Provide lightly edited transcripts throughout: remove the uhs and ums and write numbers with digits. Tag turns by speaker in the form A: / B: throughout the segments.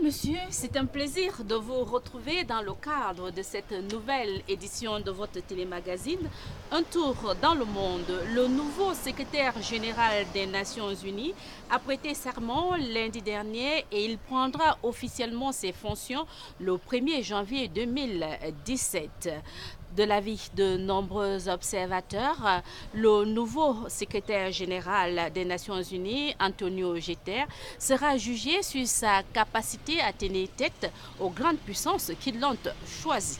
A: monsieur, c'est un plaisir de vous retrouver dans le cadre de cette nouvelle édition de votre télémagazine, Un tour dans le monde. Le nouveau secrétaire général des Nations Unies a prêté serment lundi dernier et il prendra officiellement ses fonctions le 1er janvier 2017. De l'avis de nombreux observateurs, le nouveau secrétaire général des Nations Unies, Antonio Guterres, sera jugé sur sa capacité à tenir tête aux grandes puissances qui l'ont choisi.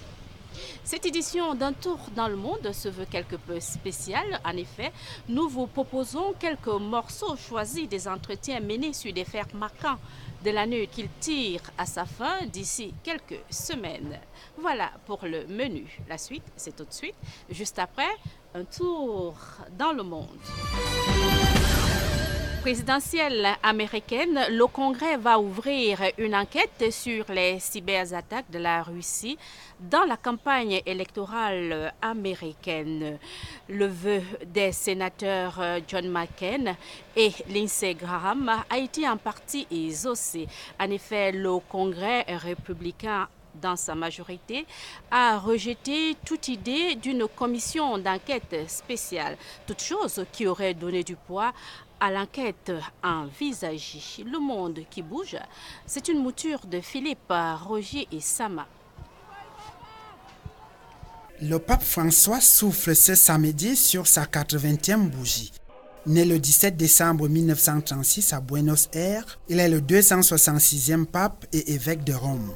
A: Cette édition d'un tour dans le monde se veut quelque peu spéciale. En effet, nous vous proposons quelques morceaux choisis des entretiens menés sur des faits marquants de l'année qu'il tire à sa fin d'ici quelques semaines. Voilà pour le menu. La suite, c'est tout de suite, juste après, un tour dans le monde. Présidentielle américaine, le Congrès va ouvrir une enquête sur les cyberattaques de la Russie dans la campagne électorale américaine. Le vœu des sénateurs John McCain et Lindsey Graham a été en partie exaucé. En effet, le Congrès républicain dans sa majorité, a rejeté toute idée d'une commission d'enquête spéciale, toute chose qui aurait donné du poids à l'enquête envisagée. Le monde qui bouge, c'est une mouture de Philippe, Roger et Sama.
B: Le pape François souffle ce samedi sur sa 80e bougie. Né le 17 décembre 1936 à Buenos Aires, il est le 266e pape et évêque de Rome.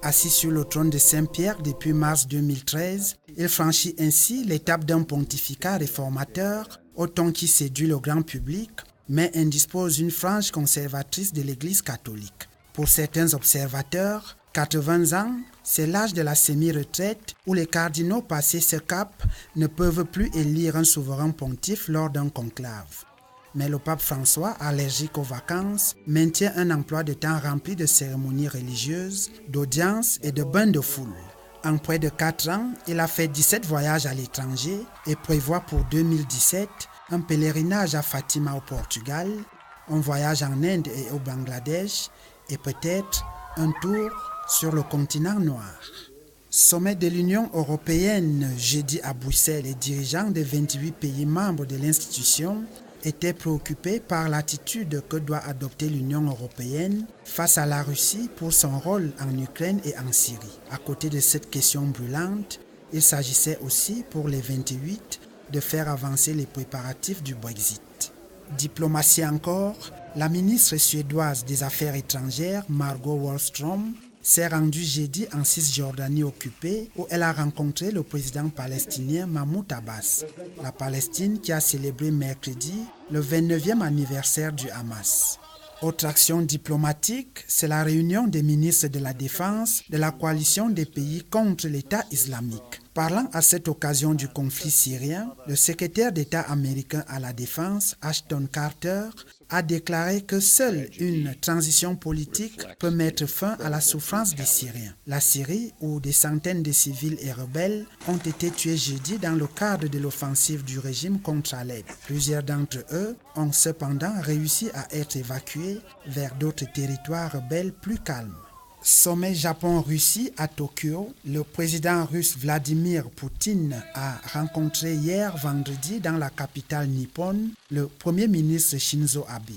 B: Assis sur le trône de Saint-Pierre depuis mars 2013, il franchit ainsi l'étape d'un pontificat réformateur, autant qui séduit le grand public, mais indispose une frange conservatrice de l'Église catholique. Pour certains observateurs, 80 ans, c'est l'âge de la semi-retraite où les cardinaux passés ce cap ne peuvent plus élire un souverain pontife lors d'un conclave. Mais le pape François, allergique aux vacances, maintient un emploi de temps rempli de cérémonies religieuses, d'audiences et de bains de foule. En près de 4 ans, il a fait 17 voyages à l'étranger et prévoit pour 2017 un pèlerinage à Fatima au Portugal, un voyage en Inde et au Bangladesh et peut-être un tour sur le continent noir. Sommet de l'Union européenne jeudi à Bruxelles, les dirigeants des 28 pays membres de l'institution étaient préoccupés par l'attitude que doit adopter l'Union européenne face à la Russie pour son rôle en Ukraine et en Syrie. À côté de cette question brûlante, il s'agissait aussi pour les 28 de faire avancer les préparatifs du Brexit. Diplomatie encore, la ministre suédoise des Affaires étrangères, Margot Wallström, s'est rendue jeudi en Cisjordanie occupée où elle a rencontré le président palestinien Mahmoud Abbas. La Palestine qui a célébré mercredi le 29e anniversaire du Hamas. Autre action diplomatique, c'est la réunion des ministres de la Défense de la coalition des pays contre l'État islamique. Parlant à cette occasion du conflit syrien, le secrétaire d'État américain à la Défense, Ashton Carter, a déclaré que seule une transition politique peut mettre fin à la souffrance des Syriens. La Syrie, où des centaines de civils et rebelles ont été tués jeudi dans le cadre de l'offensive du régime contre Alep. Plusieurs d'entre eux ont cependant réussi à être évacués vers d'autres territoires rebelles plus calmes. Sommet Japon-Russie à Tokyo, le président russe Vladimir Poutine a rencontré hier vendredi dans la capitale nippone le premier ministre Shinzo Abe.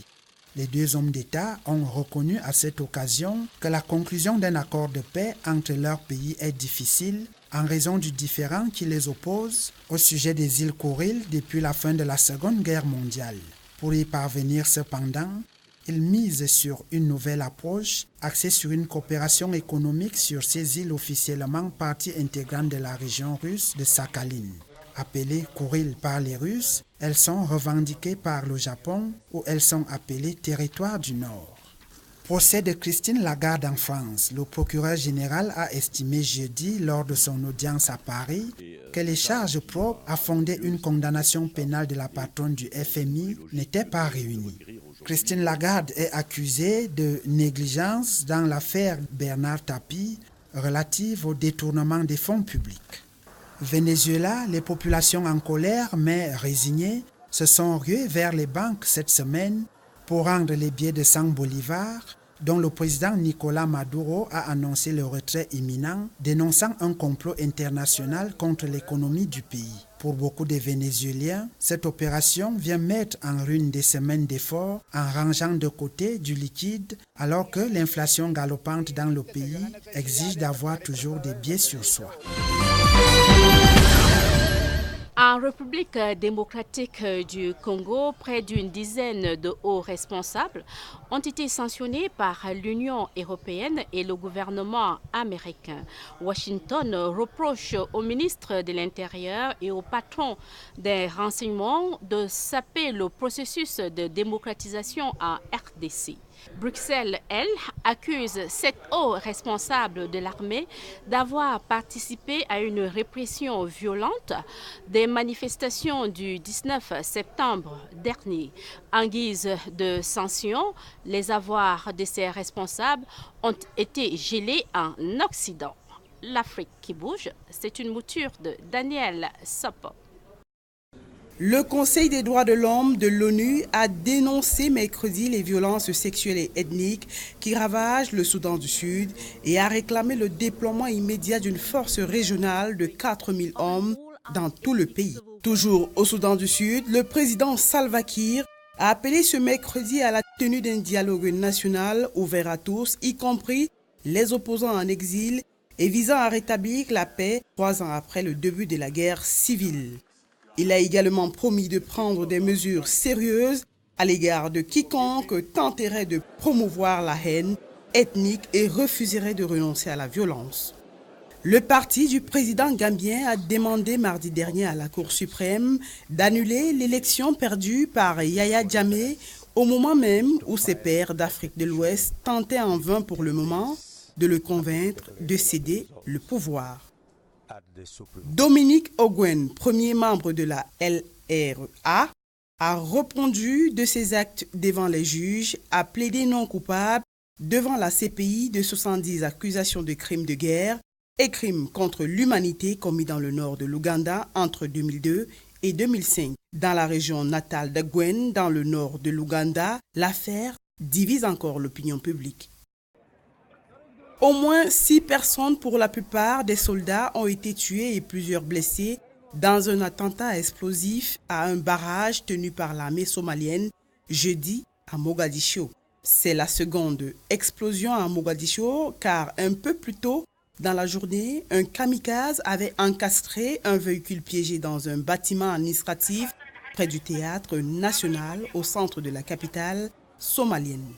B: Les deux hommes d'État ont reconnu à cette occasion que la conclusion d'un accord de paix entre leurs pays est difficile en raison du différend qui les oppose au sujet des îles Kuriles depuis la fin de la Seconde Guerre mondiale. Pour y parvenir cependant, il mise sur une nouvelle approche axée sur une coopération économique sur ces îles officiellement partie intégrante de la région russe de Sakhalin. Appelées Kuriles par les Russes, elles sont revendiquées par le Japon où elles sont appelées territoires du Nord. Procès de Christine Lagarde en France. Le procureur général a estimé jeudi, lors de son audience à Paris, que les charges propres à fonder une condamnation pénale de la patronne du FMI n'étaient pas réunies. Christine Lagarde est accusée de négligence dans l'affaire Bernard Tapie relative au détournement des fonds publics. Venezuela, les populations en colère mais résignées se sont ruées vers les banques cette semaine pour rendre les billets de 100 bolivars dont le président Nicolás Maduro a annoncé le retrait imminent, dénonçant un complot international contre l'économie du pays. Pour beaucoup de Vénézuéliens, cette opération vient mettre en ruine des semaines d'efforts en rangeant de côté du liquide alors que l'inflation galopante dans le pays exige d'avoir toujours des biais sur soi.
A: En République démocratique du Congo, près d'une dizaine de hauts responsables ont été sanctionnés par l'Union européenne et le gouvernement américain. Washington reproche au ministre de l'Intérieur et au patron des renseignements de saper le processus de démocratisation en RDC. Bruxelles, elle, accuse 7 hauts responsables de l'armée d'avoir participé à une répression violente des manifestations du 19 septembre dernier. En guise de sanction, les avoirs de ces responsables ont été gelés en Occident. L'Afrique qui bouge, c'est une mouture de Daniel Sopo.
C: Le Conseil des droits de l'homme de l'ONU a dénoncé mercredi les violences sexuelles et ethniques qui ravagent le Soudan du Sud et a réclamé le déploiement immédiat d'une force régionale de 4000 hommes dans tout le pays. Toujours au Soudan du Sud, le président Salva Kiir a appelé ce mercredi à la tenue d'un dialogue national ouvert à tous, y compris les opposants en exil, et visant à rétablir la paix 3 ans après le début de la guerre civile. Il a également promis de prendre des mesures sérieuses à l'égard de quiconque tenterait de promouvoir la haine ethnique et refuserait de renoncer à la violence. Le parti du président gambien a demandé mardi dernier à la Cour suprême d'annuler l'élection perdue par Yahya Jammeh au moment même où ses pairs d'Afrique de l'Ouest tentaient en vain pour le moment de le convaincre de céder le pouvoir. Dominique Ongwen, premier membre de la LRA, a répondu de ses actes devant les juges, a plaidé non coupable devant la CPI de 70 accusations de crimes de guerre et crimes contre l'humanité commis dans le nord de l'Ouganda entre 2002 et 2005. Dans la région natale d'Ongwen, dans le nord de l'Ouganda, l'affaire divise encore l'opinion publique. Au moins 6 personnes, pour la plupart des soldats, ont été tuées et plusieurs blessés dans un attentat explosif à un barrage tenu par l'armée somalienne jeudi à Mogadiscio. C'est la seconde explosion à Mogadiscio car un peu plus tôt dans la journée, un kamikaze avait encastré un véhicule piégé dans un bâtiment administratif près du théâtre national au centre de la capitale somalienne.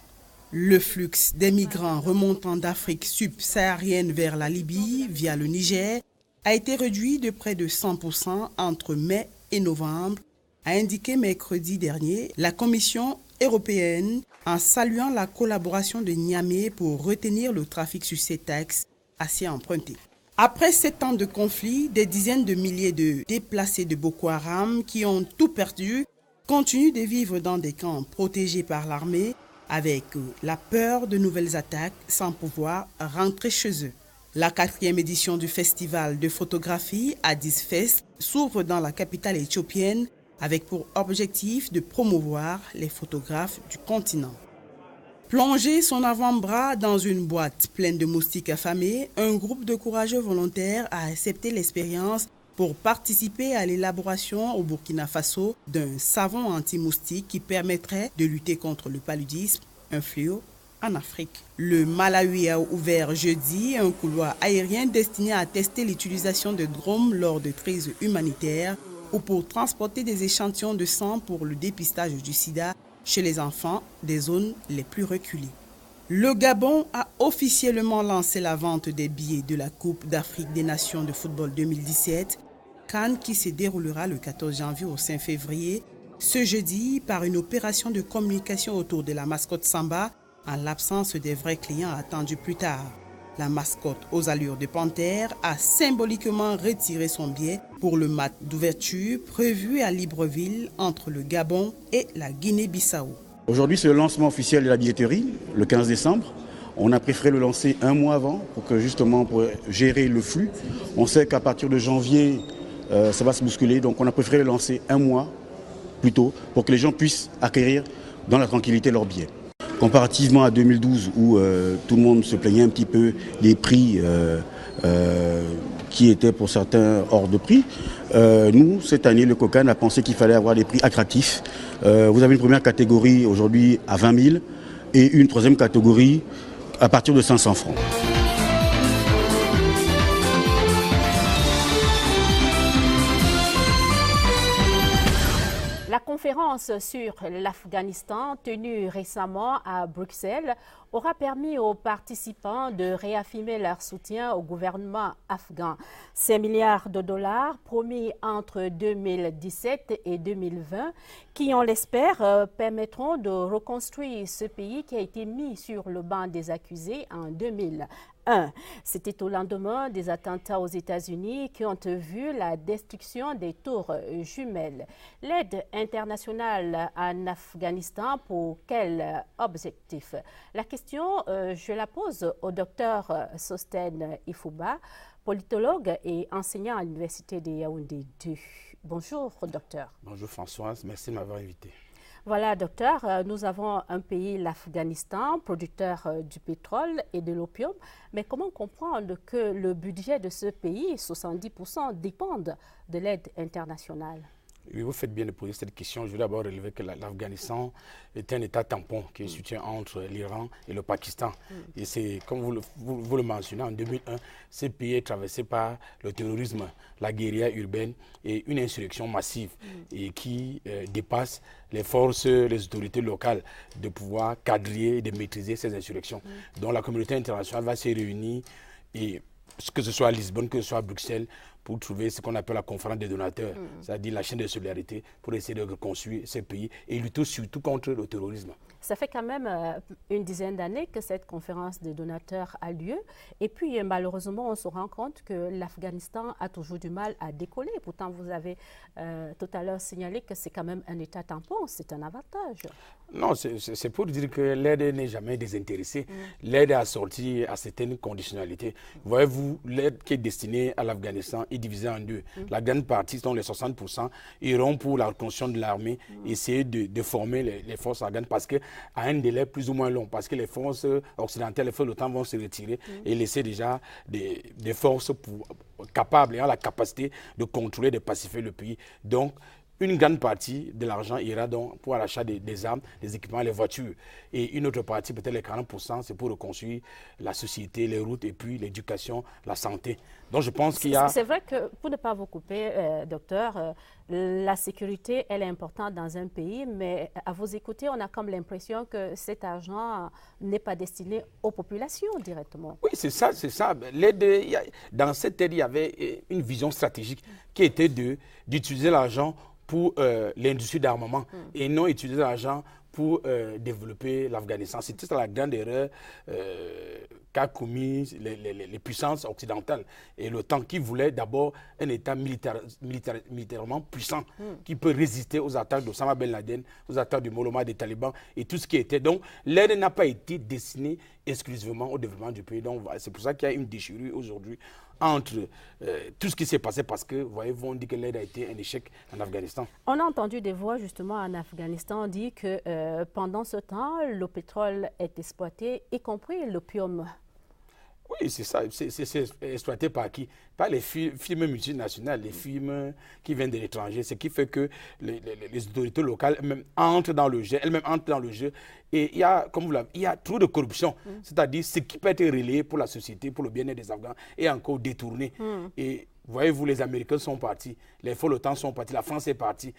C: Le flux des migrants remontant d'Afrique subsaharienne vers la Libye via le Niger a été réduit de près de 100% entre mai et novembre, a indiqué mercredi dernier la Commission européenne en saluant la collaboration de Niamey pour retenir le trafic sur cet axe assez emprunté. Après 7 ans de conflit, des dizaines de milliers de déplacés de Boko Haram qui ont tout perdu continuent de vivre dans des camps protégés par l'armée avec la peur de nouvelles attaques sans pouvoir rentrer chez eux. La 4e édition du festival de photographie Addis Fest s'ouvre dans la capitale éthiopienne avec pour objectif de promouvoir les photographes du continent. Plonger son avant-bras dans une boîte pleine de moustiques affamés, un groupe de courageux volontaires a accepté l'expérience pour participer à l'élaboration au Burkina Faso d'un savon anti-moustique qui permettrait de lutter contre le paludisme, un fléau en Afrique. Le Malawi a ouvert jeudi un couloir aérien destiné à tester l'utilisation de drones lors de crises humanitaires ou pour transporter des échantillons de sang pour le dépistage du sida chez les enfants des zones les plus reculées. Le Gabon a officiellement lancé la vente des billets de la Coupe d'Afrique des Nations de football 2017, CAN qui se déroulera le 14 janvier au 5 février, ce jeudi par une opération de communication autour de la mascotte Samba en l'absence des vrais clients attendus plus tard. La mascotte aux allures de panthère a symboliquement retiré son billet pour le match d'ouverture prévu à Libreville entre le Gabon et la Guinée-Bissau.
D: Aujourd'hui, c'est le lancement officiel de la billetterie, le 15 décembre. On a préféré le lancer un mois avant pour gérer le flux. On sait qu'à partir de janvier, ça va se bousculer, donc on a préféré le lancer un mois plus tôt pour que les gens puissent acquérir dans la tranquillité leurs billets. comparativement à 2012 où tout le monde se plaignait un petit peu des prix qui étaient pour certains hors de prix, nous, cette année, le COCAN a pensé qu'il fallait avoir des prix attractifs. Vous avez une première catégorie aujourd'hui à 20 000 et une troisième catégorie à partir de 500 francs.
A: La conférence sur l'Afghanistan tenue récemment à Bruxelles aura permis aux participants de réaffirmer leur soutien au gouvernement afghan. 5 milliards de dollars promis entre 2017 et 2020 qui, on l'espère, permettront de reconstruire ce pays qui a été mis sur le banc des accusés en 2001. C'était au lendemain des attentats aux États-Unis qui ont vu la destruction des tours jumelles. L'aide internationale en Afghanistan, pour quel objectif? La question, je la pose au docteur Sostène Ifouba, politologue et enseignant à l'Université de Yaoundé 2. Bonjour, docteur.
E: Bonjour Françoise, merci de m'avoir invité.
A: Voilà, docteur, nous avons un pays, l'Afghanistan, producteur du pétrole et de l'opium. Mais comment comprendre que le budget de ce pays, 70%, dépendent de l'aide internationale?
E: Oui, vous faites bien de poser cette question. Je veux d'abord relever que l'Afghanistan est un État tampon qui est situé entre l'Iran et le Pakistan. Et c'est, comme vous le mentionnez, en 2001, ce pays est traversé par le terrorisme, la guérilla urbaine et une insurrection massive et qui dépasse les forces, les autorités locales de pouvoir quadriller et de maîtriser ces insurrections. Donc la communauté internationale va se réunir, et que ce soit à Lisbonne, que ce soit à Bruxelles, pour trouver ce qu'on appelle la conférence des donateurs, c'est-à-dire la chaîne de solidarité, pour essayer de reconstruire ce pays et lutter surtout contre le terrorisme.
A: Ça fait quand même une dizaine d'années que cette conférence des donateurs a lieu. Et puis, malheureusement, on se rend compte que l'Afghanistan a toujours du mal à décoller. Pourtant, vous avez tout à l'heure signalé que c'est quand même un État tampon. C'est un avantage.
E: Non, c'est pour dire que l'aide n'est jamais désintéressée. L'aide est assortie à certaines conditionnalités. Voyez-vous, l'aide qui est destinée à l'Afghanistan est divisée en deux. La grande partie, dont les 60%, iront pour la reconstruction de l'armée, essayer de former les forces afghanes parce qu'à un délai plus ou moins long, parce que les forces occidentales, les forces de l'OTAN vont se retirer et laisser déjà des forces capables, ayant la capacité de contrôler, de pacifier le pays. Donc, une grande partie de l'argent ira donc pour l'achat des armes, des équipements, les voitures. Et une autre partie, peut-être les 40%, c'est pour reconstruire la société, les routes et puis l'éducation, la santé. Donc je pense qu'il y a...
A: C'est vrai que, pour ne pas vous couper, docteur, la sécurité, elle est importante dans un pays, mais à vous écouter, on a comme l'impression que cet argent n'est pas destiné aux populations directement.
E: Oui, c'est ça, c'est ça. Dans cette aide, il y avait une vision stratégique qui était d'utiliser l'argent pour l'industrie d'armement et non utiliser l'argent pour développer l'Afghanistan. C'était la grande erreur qu'a commis les puissances occidentales et l'OTAN qui voulait d'abord un État militairement puissant qui peut résister aux attaques d'Osama Ben Laden, aux attaques du Mollah des talibans et tout ce qui était. Donc l'aide n'a pas été destinée exclusivement au développement du pays. Donc c'est pour ça qu'il y a une déchirure aujourd'hui entre tout ce qui s'est passé parce que, voyez-vous, on dit que l'aide a été un échec en Afghanistan.
A: On a entendu des voix justement en Afghanistan dire que pendant ce temps, le pétrole est exploité, y compris l'opium.
E: Oui, c'est ça. C'est exploité par qui? Par les firmes multinationales, les firmes qui viennent de l'étranger. Ce qui fait que les autorités locales elles-mêmes entrent dans le jeu. Et il y a, il y a trop de corruption. C'est-à-dire ce qui peut être relayé pour la société, pour le bien-être des Afghans, est encore détourné. Et voyez-vous, les Américains sont partis, les forces de l'OTAN sont partis, la France est partie.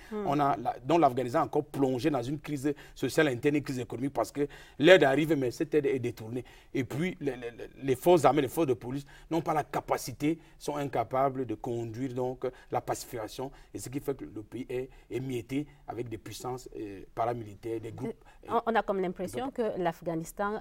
E: Donc l'Afghanistan a encore plongé dans une crise sociale interne, une crise économique parce que l'aide arrive, mais cette aide est détournée. Et puis les forces armées, les forces de police n'ont pas la capacité, sont incapables de conduire donc la pacification. Et ce qui fait que le pays est émietté avec des puissances paramilitaires, des groupes.
A: On a comme l'impression que l'Afghanistan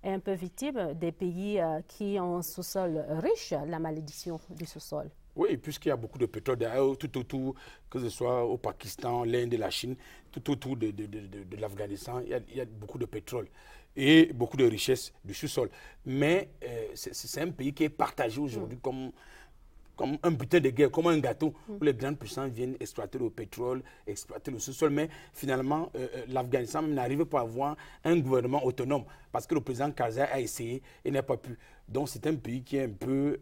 A: est un peu victime des pays qui ont un sous-sol riche, la malédiction du sous-sol.
E: Oui, puisqu'il y a beaucoup de pétrole tout autour, que ce soit au Pakistan, l'Inde et la Chine, tout autour de l'Afghanistan, il y a beaucoup de pétrole et beaucoup de richesses du sous-sol. Mais c'est un pays qui est partagé aujourd'hui comme un butin de guerre, comme un gâteau, où les grandes puissances viennent exploiter le pétrole, exploiter le sous-sol. Mais finalement, l'Afghanistan n'arrive pas à avoir un gouvernement autonome parce que le président Karzai a essayé et n'a pas pu. Donc c'est un pays qui est un peu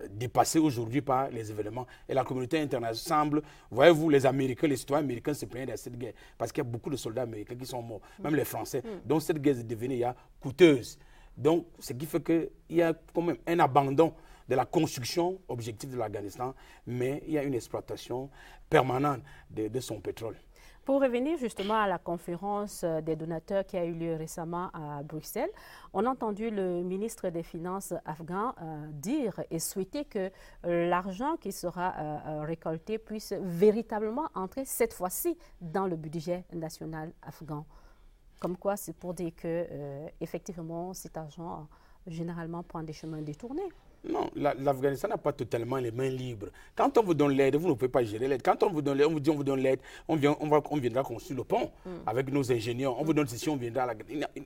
E: dépassé aujourd'hui par les événements. Et la communauté internationale semble, voyez-vous, les Américains, les citoyens américains se plaignent de cette guerre parce qu'il y a beaucoup de soldats américains qui sont morts, même les Français. Donc cette guerre est devenue coûteuse. Donc ce qui fait qu'il y a quand même un abandon de la construction objective de l'Afghanistan, mais il y a une exploitation permanente de son pétrole.
A: Pour revenir justement à la conférence des donateurs qui a eu lieu récemment à Bruxelles, on a entendu le ministre des Finances afghan dire et souhaiter que l'argent qui sera récolté puisse véritablement entrer cette fois-ci dans le budget national afghan. Comme quoi, c'est pour dire que effectivement, cet argent généralement prend des chemins détournés.
E: Non, l'Afghanistan n'a pas totalement les mains libres. Quand on vous donne l'aide, vous ne pouvez pas gérer l'aide. Quand on vous donne l'aide, on vous dit on vous donne l'aide, on viendra construire le pont avec nos ingénieurs. On vous donne ceci, on viendra.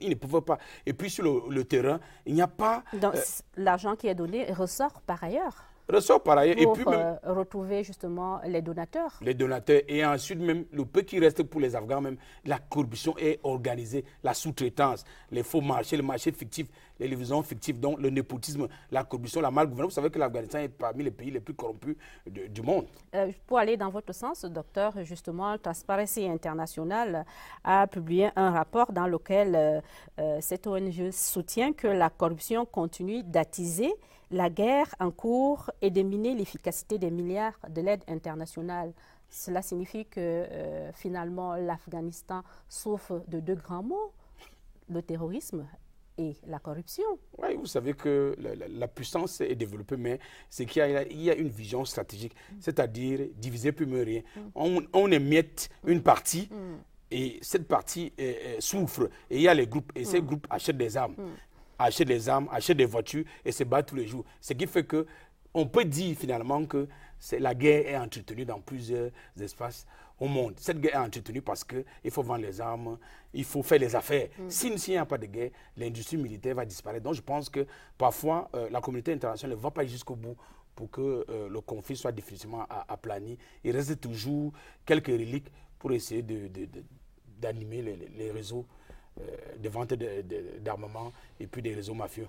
E: Ils ne peuvent pas. Et puis sur le terrain, il n'y a pas...
A: Donc l'argent qui est donné ressort par ailleurs.
E: Ressort par ailleurs.
A: Pour
E: et puis même,
A: retrouver justement les donateurs.
E: Les donateurs. Et ensuite même, le peu qui reste pour les Afghans même, la corruption est organisée, la sous-traitance, les faux marchés, les marchés fictifs, les livraisons fictives, donc le népotisme, la corruption, la malgouvernance. Vous savez que l'Afghanistan est parmi les pays les plus corrompus du monde.
A: Pour aller dans votre sens, docteur, justement, Transparency International a publié un rapport dans lequel cette ONG soutient que la corruption continue d'attiser la guerre en cours et de miner l'efficacité des milliards de l'aide internationale. Cela signifie que finalement l'Afghanistan souffre de deux grands maux, le terrorisme et la corruption.
E: Oui, vous savez que la puissance est développée, mais c'est qu'il y a une vision stratégique, c'est-à-dire diviser plus mieux rien. On émiette une partie et cette partie souffre. Et il y a les groupes, et ces groupes achètent des armes. Achètent des armes, achètent des voitures et se battent tous les jours. Ce qui fait qu'on peut dire finalement que la guerre est entretenue dans plusieurs espaces au monde. Cette guerre est entretenue parce qu'il faut vendre les armes, il faut faire les affaires. S'il n'y a pas de guerre, l'industrie militaire va disparaître. Donc je pense que parfois la communauté internationale ne va pas jusqu'au bout pour que le conflit soit définitivement aplani. Il reste toujours quelques reliques pour essayer d'animer les réseaux de vente d'armement et puis des réseaux mafieux.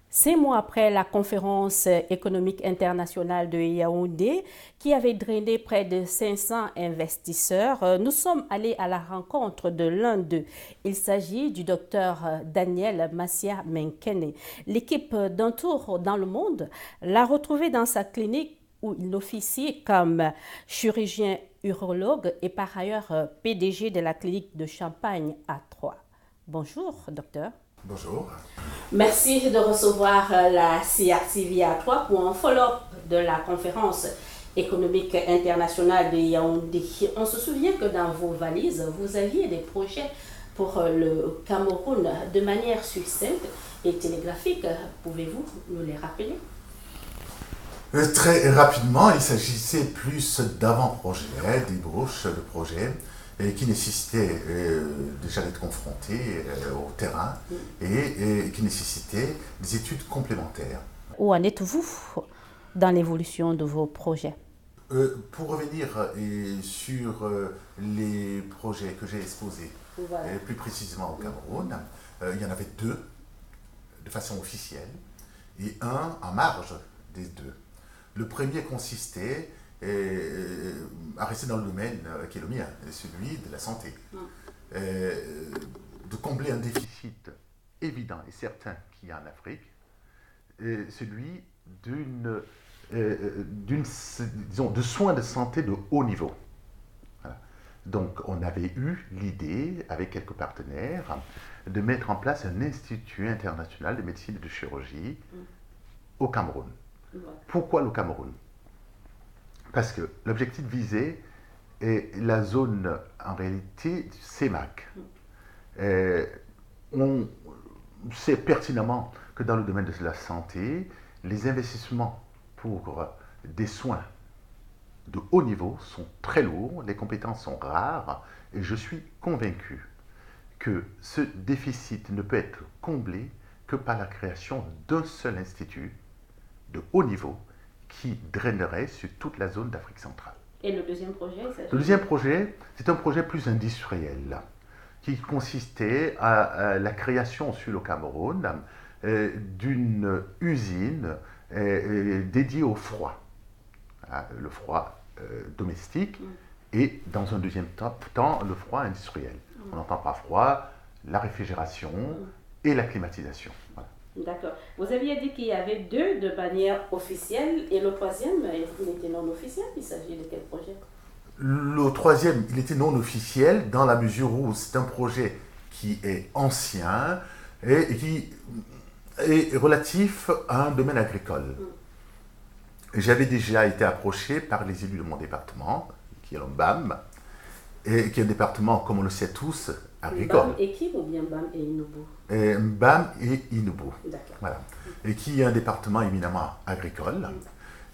A: 6 mois après la conférence économique internationale de Yaoundé, qui avait drainé près de 500 investisseurs, nous sommes allés à la rencontre de l'un d'eux. Il s'agit du docteur Daniel Massia Menkene. L'équipe d'un tour dans le monde l'a retrouvé dans sa clinique où il officie comme chirurgien urologue et par ailleurs PDG de la clinique de Champagne à Troyes. Bonjour, docteur.
F: Bonjour.
A: Merci de recevoir la CRTV à Troyes pour un follow-up de la conférence économique internationale de Yaoundé. On se souvient que dans vos valises, vous aviez des projets pour le Cameroun de manière succincte et télégraphique. Pouvez-vous nous les rappeler?
F: Très rapidement, il s'agissait plus d'avant-projet, d'ébauche de projets qui nécessitaient déjà d'être confrontés au terrain et qui nécessitaient des études complémentaires.
A: Où en êtes-vous dans l'évolution de vos projets?
F: Pour revenir sur les projets que j'ai exposés, voilà, plus précisément au Cameroun, il y en avait 2 de façon officielle et un en marge des 2. Le premier consistait à rester dans le domaine qui est le mien, celui de la santé. De combler un déficit évident et certain qu'il y a en Afrique, celui de soins de santé de haut niveau. Voilà. Donc on avait eu l'idée, avec quelques partenaires, de mettre en place un institut international de médecine et de chirurgie au Cameroun. Pourquoi le Cameroun? Parce que l'objectif visé est la zone, en réalité, du CEMAC. On sait pertinemment que dans le domaine de la santé, les investissements pour des soins de haut niveau sont très lourds, les compétences sont rares, et je suis convaincu que ce déficit ne peut être comblé que par la création d'un seul institut de haut niveau qui drainerait sur toute la zone d'Afrique centrale.
A: Et le deuxième projet,
F: Le deuxième projet, c'est un projet plus industriel qui consistait à la création sur le Cameroun d'une usine dédiée au froid, le froid domestique et dans un deuxième temps le froid industriel. On n'entend pas froid, la réfrigération et la climatisation. Voilà.
A: D'accord. Vous aviez dit qu'il y avait deux de manière officielle et le troisième, il était non officiel. Il s'agit de quel projet?
F: Le troisième, il était non officiel dans la mesure où c'est un projet qui est ancien et qui est relatif à un domaine agricole. J'avais déjà été approché par les élus de mon département, qui est le BAM, et qui est un département, comme on le sait tous, agricole.
A: BAM et qui ou bien BAM et Inubu?
F: BAM et Inubu.
A: D'accord.
F: Voilà. Et qui est un département éminemment agricole.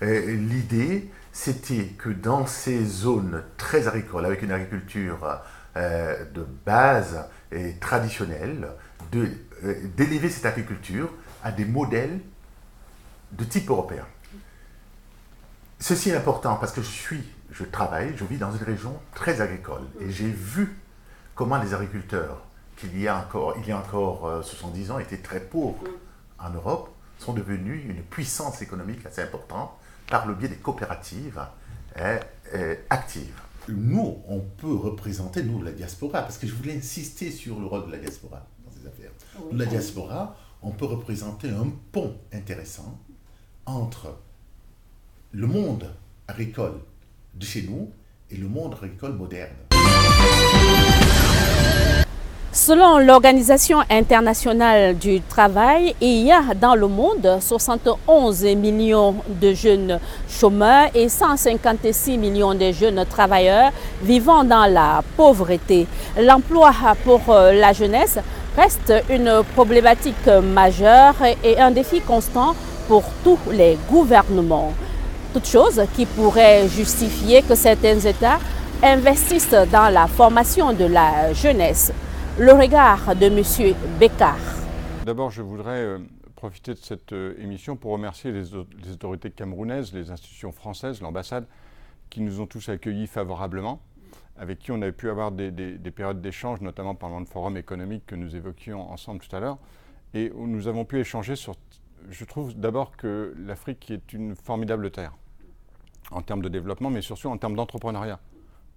F: L'idée, c'était que dans ces zones très agricoles, avec une agriculture de base et traditionnelle, d'élever cette agriculture à des modèles de type européen. Ceci est important parce que je travaille, je vis dans une région très agricole et j'ai vu comment les agriculteurs, il y a encore 70 ans, étaient très pauvres en Europe, sont devenus une puissance économique assez importante par le biais des coopératives actives. Nous, on peut représenter, nous, la diaspora, parce que je voulais insister sur le rôle de la diaspora dans ces affaires. Nous, la diaspora, on peut représenter un pont intéressant entre le monde agricole de chez nous et le monde agricole moderne.
A: Selon l'Organisation internationale du travail, il y a dans le monde 71 millions de jeunes chômeurs et 156 millions de jeunes travailleurs vivant dans la pauvreté. L'emploi pour la jeunesse reste une problématique majeure et un défi constant pour tous les gouvernements. Toute chose qui pourrait justifier que certains États investissent dans la formation de la jeunesse. Le regard de M. Bécard.
G: D'abord, je voudrais profiter de cette émission pour remercier les autorités camerounaises, les institutions françaises, l'ambassade, qui nous ont tous accueillis favorablement, avec qui on avait pu avoir des périodes d'échange, notamment pendant le forum économique que nous évoquions ensemble tout à l'heure, et où nous avons pu échanger sur... Je trouve d'abord que l'Afrique est une formidable terre, en termes de développement, mais surtout en termes d'entrepreneuriat,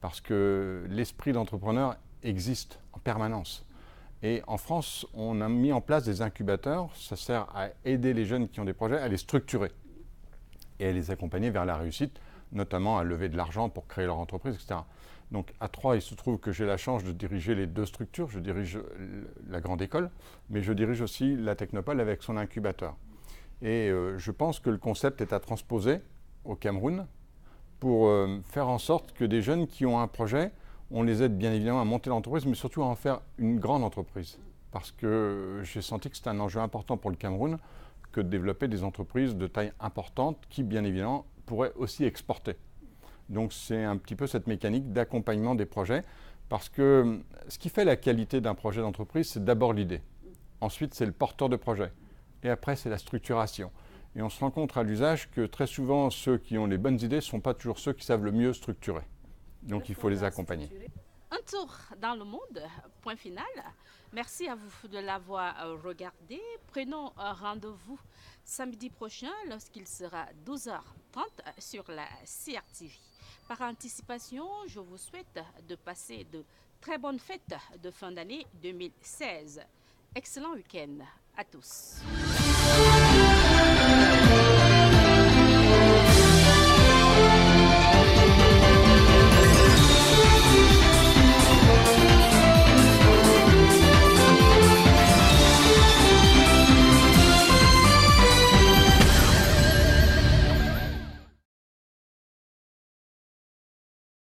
G: parce que l'esprit d'entrepreneur existe en permanence. Et en France, on a mis en place des incubateurs. Ça sert à aider les jeunes qui ont des projets, à les structurer et à les accompagner vers la réussite, notamment à lever de l'argent pour créer leur entreprise, etc. Donc à Troyes, il se trouve que j'ai la chance de diriger les deux structures. Je dirige la grande école, mais je dirige aussi la Technopole avec son incubateur. Et je pense que le concept est à transposer au Cameroun pour faire en sorte que des jeunes qui ont un projet, on les aide bien évidemment à monter l'entreprise, mais surtout à en faire une grande entreprise. Parce que j'ai senti que c'était un enjeu important pour le Cameroun que de développer des entreprises de taille importante qui, bien évidemment, pourraient aussi exporter. Donc c'est un petit peu cette mécanique d'accompagnement des projets. Parce que ce qui fait la qualité d'un projet d'entreprise, c'est d'abord l'idée. Ensuite, c'est le porteur de projet. Et après, c'est la structuration. Et on se rend compte à l'usage que très souvent, ceux qui ont les bonnes idées ne sont pas toujours ceux qui savent le mieux structurer. Donc il faut les accompagner.
A: Un tour dans le monde, point final. Merci à vous de l'avoir regardé. Prenons un rendez-vous samedi prochain lorsqu'il sera 12h30 sur la CRTV. Par anticipation, je vous souhaite de passer de très bonnes fêtes de fin d'année 2016. Excellent week-end à tous.